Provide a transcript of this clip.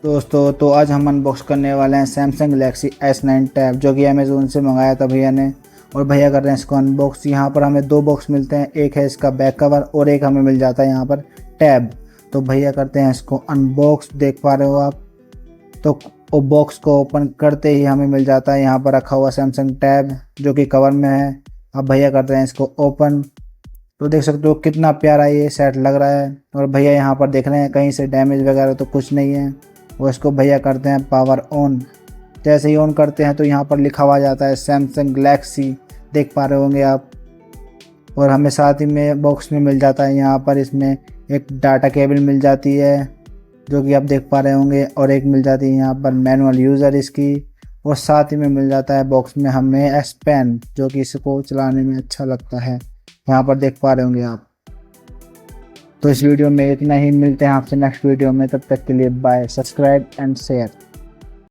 दोस्तों तो आज हम अनबॉक्स करने वाले हैं सैमसंग गैलेक्सी S9 टैब जो कि अमेज़ोन से मंगाया था भैया ने। और भैया कर रहे हैं इसको अनबॉक्स। यहाँ पर हमें दो बॉक्स मिलते हैं, एक है इसका बैक कवर और एक हमें मिल जाता है यहाँ पर टैब। तो भैया करते हैं इसको अनबॉक्स। देख पा रहे हो आप। तो वो बॉक्स को ओपन करते ही हमें मिल जाता है यहाँ पर रखा हुआ सैमसंग टैब जो कि कवर में है। अब भैया करते हैं इसको ओपन। तो देख सकते हो कितना प्यारा ये सेट लग रहा है। और भैया यहाँ पर देख रहे हैं कहीं से डैमेज वगैरह तो कुछ नहीं है। वो इसको भैया करते हैं पावर ऑन। जैसे ही ऑन करते हैं तो यहाँ पर लिखा हुआ जाता है सैमसंग गैलेक्सी, देख पा रहे होंगे आप। और हमें साथ ही में बॉक्स में मिल जाता है यहाँ पर इसमें एक डाटा केबल मिल जाती है जो कि आप देख पा रहे होंगे, और एक मिल जाती है यहाँ पर मैनुअल यूज़र इसकी। और साथ ही में मिल जाता है बॉक्स में हमें एस पेन जो कि इसको चलाने में अच्छा लगता है, यहाँ पर देख पा रहे होंगे आप। तो इस वीडियो में इतना ही, मिलते हैं आपसे नेक्स्ट वीडियो में। तब तक के लिए बाय, सब्सक्राइब एंड शेयर।